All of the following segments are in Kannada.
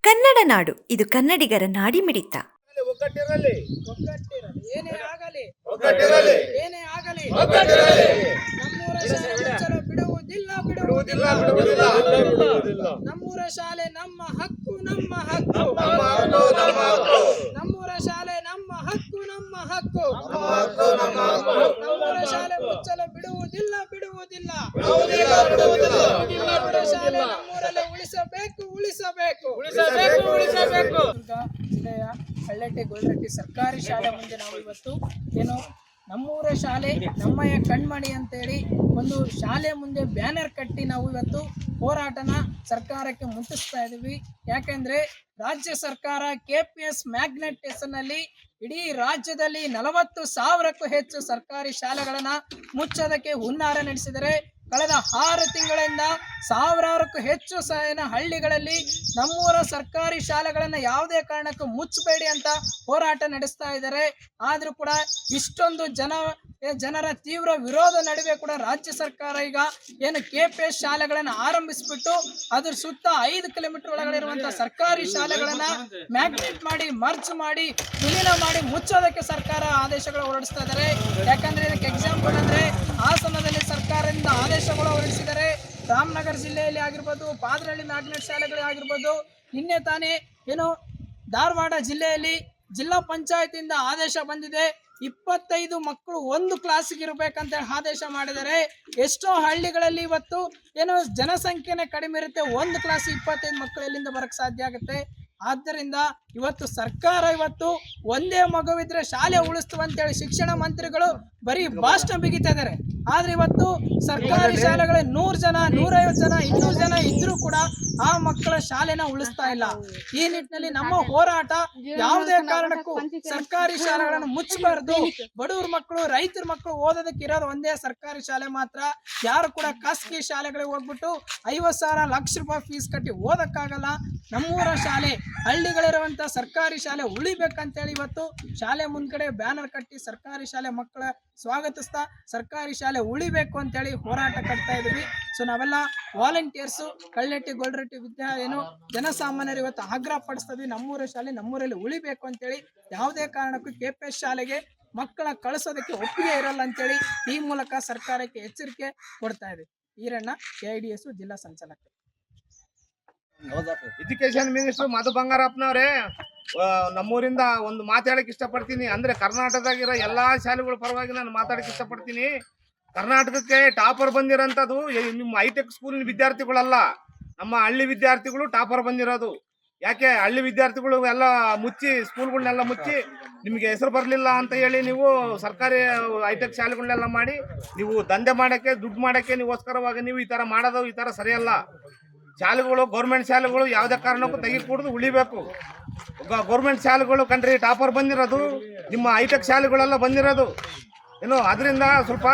ಕನ್ನಡ ನಾಡು ಇದು ಕನ್ನಡಿಗರ ನಾಡಿಮಿಡಿತ. ಒಗ್ಗಟ್ಟಿರಲಿ, ಏನೇ ಆಗಲಿ, ಒಗ್ಗಟ್ಟಿರಲಿ, ಏನೇ ಆಗಲಿ, ಒಗ್ಗಟ್ಟಿರಲಿ. ನಮ್ಮೂರ ಶಾಲೆ ಮುಚ್ಚಲು ಬಿಡುವುದಿಲ್ಲ, ಬಿಡುವುದಿಲ್ಲ, ಬಿಡುವುದಿಲ್ಲ, ಬಿಡುವುದಿಲ್ಲ. ನಮ್ಮೂರ ಶಾಲೆ ನಮ್ಮ ಹಕ್ಕು, ನಮ್ಮ ಹಕ್ಕು, ನಮ್ಮ ಹಕ್ಕು, ನಮ್ಮ ಹಕ್ಕು. ನಮ್ಮೂರ ಶಾಲೆ ನಮ್ಮ ಹಕ್ಕು, ನಮ್ಮ ಹಕ್ಕು, ನಮ್ಮ ಹಕ್ಕು, ನಮ್ಮ ಹಕ್ಕು. ನಮ್ಮೂರ ಶಾಲೆ ಮುಚ್ಚಲು ಬಿಡುವುದಿಲ್ಲ, ಬಿಡುವುದಿಲ್ಲ, ಬಿಡುವುದಿಲ್ಲ, ಬಿಡುವುದಿಲ್ಲ. ನಮ್ಮೂರ ಶಾಲೆ ನಮ್ಮೂರಲ್ಲೇ ಉಳಿಸಬೇಕು, ಉಳಿಸಬೇಕು, ಉಳಿಸಬೇಕು, ಉಳಿಸಬೇಕು. ಜಿಲ್ಲೆಯ ಹಳ್ಳೆಟ್ಟಿ ಗೊಲ್ರಟ್ಟಿ ಸರ್ಕಾರಿ ಶಾಲೆ ಮುಂದೆ ನಾವು ಇವತ್ತು ಏನು ನಮ್ಮೂರ ಶಾಲೆ ನಮ್ಮಯ ಕಣ್ಮಣಿ ಅಂತೇಳಿ ಒಂದು ಶಾಲೆ ಮುಂದೆ ಬ್ಯಾನರ್ ಕಟ್ಟಿ ನಾವು ಇವತ್ತು ಹೋರಾಟನ ಸರ್ಕಾರಕ್ಕೆ ಮುಟ್ಟಿಸ್ತಾ ಇದ್ದೀವಿ. ಯಾಕೆಂದ್ರೆ ರಾಜ್ಯ ಸರ್ಕಾರ KPS ಮ್ಯಾಗ್ನೆಟ್ ಹೆಸರಿನಲ್ಲಿ ಇಡೀ ರಾಜ್ಯದಲ್ಲಿ 40,000ಕ್ಕೂ ಹೆಚ್ಚು ಸರ್ಕಾರಿ ಶಾಲೆಗಳನ್ನ ಮುಚ್ಚೋದಕ್ಕೆ ಹುನ್ನಾರ ನಡೆಸಿದರೆ ಕಳೆದ 6 ತಿಂಗಳಿಂದ ಸಾವಿರಾರಕ್ಕೂ ಹೆಚ್ಚು ಹಳ್ಳಿಗಳಲ್ಲಿ ನಮ್ಮೂರ ಸರ್ಕಾರಿ ಶಾಲೆಗಳನ್ನ ಯಾವುದೇ ಕಾರಣಕ್ಕೂ ಮುಚ್ಚಬೇಡಿ ಅಂತ ಹೋರಾಟ ನಡೆಸ್ತಾ ಇದ್ದಾರೆ. ಆದ್ರೂ ಕೂಡ ಇಷ್ಟೊಂದು ಜನರ ತೀವ್ರ ವಿರೋಧ ನಡುವೆ ಕೂಡ ರಾಜ್ಯ ಸರ್ಕಾರ ಈಗ ಏನು KPS ಶಾಲೆಗಳನ್ನ ಆರಂಭಿಸಿಬಿಟ್ಟು ಅದ್ರ ಸುತ್ತ 5 ಕಿಲೋಮೀಟರ್ ಒಳಗಡೆ ಇರುವಂತಹ ಸರ್ಕಾರಿ ಶಾಲೆಗಳನ್ನ ಮ್ಯಾಗ್ನೆಟ್ ಮಾಡಿ ಮರ್ಜ್ ಮಾಡಿ ವಿಲೀನ ಮಾಡಿ ಮುಚ್ಚೋದಕ್ಕೆ ಸರ್ಕಾರ ಆದೇಶಗಳು ಹೊರಡಿಸ್ತಾ ಇದ್ದಾರೆ. ಯಾಕಂದ್ರೆ ಇದಕ್ಕೆ ಎಕ್ಸಾಂಪಲ್ ಅಂದ್ರೆ ಹಾಸನದಲ್ಲಿ ಸರ್ಕಾರದಿಂದ ಆದೇಶಗಳು ಹೊರಡಿಸಿದ್ದಾರೆ. ರಾಮನಗರ ಜಿಲ್ಲೆಯಲ್ಲಿ ಆಗಿರ್ಬೋದು, ಪಾದರಳ್ಳಿ ಮ್ಯಾಗ್ನೆಟ್ ಶಾಲೆಗಳು ಆಗಿರ್ಬೋದು, ನಿನ್ನೆ ತಾನೇ ಏನು ಧಾರವಾಡ ಜಿಲ್ಲೆಯಲ್ಲಿ ಜಿಲ್ಲಾ ಪಂಚಾಯತಿಯಿಂದ ಆದೇಶ ಬಂದಿದೆ. 25 ಮಕ್ಕಳು ಒಂದು ಕ್ಲಾಸಿಗೆ ಇರಬೇಕಂತ ಆದೇಶ ಮಾಡಿದ್ದಾರೆ. ಎಷ್ಟೋ ಹಳ್ಳಿಗಳಲ್ಲಿ ಇವತ್ತು ಏನೋ ಜನಸಂಖ್ಯೆನೇ ಕಡಿಮೆ ಇರುತ್ತೆ, ಒಂದು ಕ್ಲಾಸ್ 25 ಮಕ್ಕಳು ಎಲ್ಲಿಂದ ಬರಕ್ಕೆ ಸಾಧ್ಯ ಆಗುತ್ತೆ? ಆದ್ದರಿಂದ ಇವತ್ತು ಸರ್ಕಾರ ಇವತ್ತು ಒಂದೇ ಮಗುವಿದ್ರೆ ಶಾಲೆ ಉಳಿಸ್ತುವಂತೇಳಿ ಶಿಕ್ಷಣ ಮಂತ್ರಿಗಳು ಬರೀ ಭಾಷಣ ಬಿಗಿತಾ ಇದ್ದಾರೆ. ಆದ್ರೆ ಇವತ್ತು ಸರ್ಕಾರಿ ಶಾಲೆಗಳ 100 ಜನ 150 ಜನ 200 ಜನ ಇದ್ರೂ ಕೂಡ ಆ ಮಕ್ಕಳ ಶಾಲೆನ ಉಳಿಸ್ತಾ ಇಲ್ಲ. ಈ ನಿಟ್ಟಿನಲ್ಲಿ ನಮ್ಮ ಹೋರಾಟ ಯಾವುದೇ ಕಾರಣಕ್ಕೂ ಸರ್ಕಾರಿ ಶಾಲೆಗಳನ್ನು ಮುಚ್ಚಬಾರದು. ಬಡವ್ರ ಮಕ್ಕಳು, ರೈತರ ಮಕ್ಕಳು ಓದೋದಕ್ಕೆ ಇರೋದು ಒಂದೇ ಸರ್ಕಾರಿ ಶಾಲೆ ಮಾತ್ರ. ಯಾರು ಕೂಡ ಖಾಸಗಿ ಶಾಲೆಗಳಿಗೆ ಹೋಗ್ಬಿಟ್ಟು 50,000 ಲಕ್ಷ ರೂಪಾಯಿ ಫೀಸ್ ಕಟ್ಟಿ ಓದಕ್ಕಾಗಲ್ಲ. ನಮ್ಮೂರ ಶಾಲೆ, ಹಳ್ಳಿಗಳಿರುವಂತ ಸರ್ಕಾರಿ ಶಾಲೆ ಉಳಿಬೇಕಂತೇಳಿ ಇವತ್ತು ಶಾಲೆ ಮುಂದ್ಗಡೆ ಬ್ಯಾನರ್ ಕಟ್ಟಿ ಸರ್ಕಾರಿ ಶಾಲೆ ಮಕ್ಕಳ ಸ್ವಾಗತಿಸ್ತಾ ಸರ್ಕಾರಿ ಶಾಲೆ ಉಳಿಬೇಕು ಅಂತೇಳಿ ಹೋರಾಟ ಕಟ್ತಾ ಇದೀವಿ. ಸೊ ನಾವೆಲ್ಲ ವಾಲಂಟಿಯರ್ಸು ಕಳ್ಳೆಟ್ಟಿ ಗೊಲ್ರಟ್ಟಿ ಜನಸಾಮಾನ್ಯರು ಇವತ್ತು ಆಗ್ರಹ ಪಡಿಸ್ತಾ ಇದ್ವಿ, ನಮ್ಮೂರ ಶಾಲೆ ನಮ್ಮೂರಲ್ಲಿ ಉಳಿಬೇಕು ಅಂತೇಳಿ. ಯಾವುದೇ ಕಾರಣಕ್ಕೂ KPS ಶಾಲೆಗೆ ಮಕ್ಕಳ ಕಳಿಸೋದಕ್ಕೆ ಒಪ್ಪಿಗೆ ಇರಲ್ಲ ಅಂತೇಳಿ ಈ ಮೂಲಕ ಸರ್ಕಾರಕ್ಕೆ ಎಚ್ಚರಿಕೆ ಕೊಡ್ತಾ ಇದ್ವಿ. ಈರಣ್ಣ, KIDS ಜಿಲ್ಲಾ ಸಂಚಾಲಕ. ಎಜುಕೇಶನ್ ಮಿನಿಸ್ಟರ್ ಮಧು ಬಂಗಾರಪ್ಪನವ್ರೆ, ನಮ್ಮೂರಿಂದ ಒಂದು ಮಾತಾಡಕ್ಕೆ ಇಷ್ಟಪಡ್ತೀನಿ. ಅಂದ್ರೆ ಕರ್ನಾಟಕದಾಗಿರೋ ಎಲ್ಲಾ ಶಾಲೆಗಳ ಪರವಾಗಿ ನಾನು ಮಾತಾಡಕ್ಕೆ ಇಷ್ಟಪಡ್ತೀನಿ. ಕರ್ನಾಟಕಕ್ಕೆ ಟಾಪರ್ ಬಂದಿರೋಂಥದ್ದು ನಿಮ್ಮ ಹೈಟೆಕ್ ಸ್ಕೂಲಿನ ವಿದ್ಯಾರ್ಥಿಗಳಲ್ಲ, ನಮ್ಮ ಹಳ್ಳಿ ವಿದ್ಯಾರ್ಥಿಗಳು ಟಾಪರ್ ಬಂದಿರೋದು. ಯಾಕೆ ಹಳ್ಳಿ ವಿದ್ಯಾರ್ಥಿಗಳು ಎಲ್ಲ ಮುಚ್ಚಿ, ಸ್ಕೂಲ್ಗಳನ್ನೆಲ್ಲ ಮುಚ್ಚಿ ನಿಮಗೆ ಹೆಸರು ಬರಲಿಲ್ಲ ಅಂತ ಹೇಳಿ ನೀವು ಸರ್ಕಾರಿ ಹೈಟೆಕ್ ಶಾಲೆಗಳನ್ನೆಲ್ಲ ಮಾಡಿ ನೀವು ದಂಧೆ ಮಾಡೋಕ್ಕೆ, ದುಡ್ಡು ಮಾಡೋಕ್ಕೆ ನೀವುಗೋಸ್ಕರವಾಗಿ ನೀವು ಈ ಥರ ಮಾಡೋದು ಈ ಥರ ಸರಿಯಲ್ಲ. ಶಾಲೆಗಳು, ಗೌರ್ಮೆಂಟ್ ಶಾಲೆಗಳು ಯಾವುದೇ ಕಾರಣಕ್ಕೂ ತೆಗಿಕೂಡ್ದು ಉಳಿಬೇಕು. ಗೌರ್ಮೆಂಟ್ ಶಾಲೆಗಳು ಕಣ್ರಿ ಟಾಪರ್ ಬಂದಿರೋದು, ನಿಮ್ಮ ಹೈಟೆಕ್ ಶಾಲೆಗಳೆಲ್ಲ ಬಂದಿರೋದು ಏನು. ಅದರಿಂದ ಸ್ವಲ್ಪ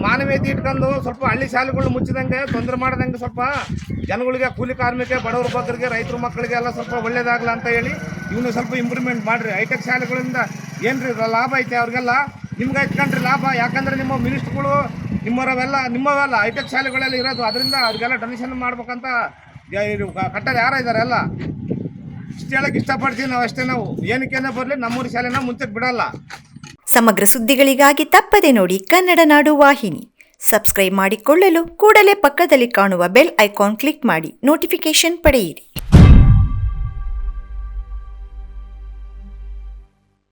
ಮಾನವೀಯತೆ ಇಟ್ಕೊಂಡು ಸ್ವಲ್ಪ ಹಳ್ಳಿ ಶಾಲೆಗಳು ಮುಚ್ಚಿದಂಗೆ, ತೊಂದರೆ ಮಾಡದಂಗೆ, ಸ್ವಲ್ಪ ಜನಗಳಿಗೆ, ಕೂಲಿ ಕಾರ್ಮಿಕ, ಬಡವ್ರ ಬಗ್ಗರಿಗೆ, ರೈತರ ಮಕ್ಕಳಿಗೆ ಎಲ್ಲ ಸ್ವಲ್ಪ ಒಳ್ಳೇದಾಗಲ್ಲ ಅಂತ ಹೇಳಿ ಇವನು ಸ್ವಲ್ಪ ಇಂಪ್ರೂವ್ಮೆಂಟ್ ಮಾಡಿರಿ. ಹೈಟೆಕ್ ಶಾಲೆಗಳಿಂದ ಏನ್ರಿ ಲಾಭ ಐತೆ ಅವ್ರಿಗೆಲ್ಲ, ನಿಮ್ಗೆ ಐತ್ಕೊಂಡ್ರಿ ಲಾಭ. ಯಾಕಂದ್ರೆ ನಿಮ್ಮ ಮಿನಿಸ್ಟ್ರುಗಳು ನಿಮ್ಮವೆಲ್ಲ ಹೈಟೆಕ್ ಶಾಲೆಗಳೆಲ್ಲ ಇರೋದು. ಅದರಿಂದ ಅವ್ರಿಗೆಲ್ಲ ಡೊನೇಷನ್ ಮಾಡ್ಬೇಕಂತ ಕಟ್ಟಲು ಯಾರ ಇದ್ದಾರೆ ಎಲ್ಲ. ಇಷ್ಟು ಹೇಳಕ್ಕೆ ಇಷ್ಟಪಡ್ತೀವಿ ನಾವು ಅಷ್ಟೇ. ನಾವು ಏನಕ್ಕೇನೆ ಬರಲಿ ನಮ್ಮೂರು ಶಾಲೆನ ಮುಂಚೆಗೆ ಬಿಡಲ್ಲ. ಸಮಗ್ರ ಸುದ್ದಿಗಳಿಗಾಗಿ ತಪ್ಪದೆ ನೋಡಿ ಕನ್ನಡ ನಾಡು ವಾಹಿನಿ. ಸಬ್ಸ್ಕ್ರೈಬ್ ಮಾಡಿಕೊಳ್ಳಲು ಕೂಡಲೇ ಪಕ್ಕದಲ್ಲಿ ಕಾಣುವ ಬೆಲ್ ಐಕಾನ್ ಕ್ಲಿಕ್ ಮಾಡಿ ನೋಟಿಫಿಕೇಶನ್ ಪಡೆಯಿರಿ.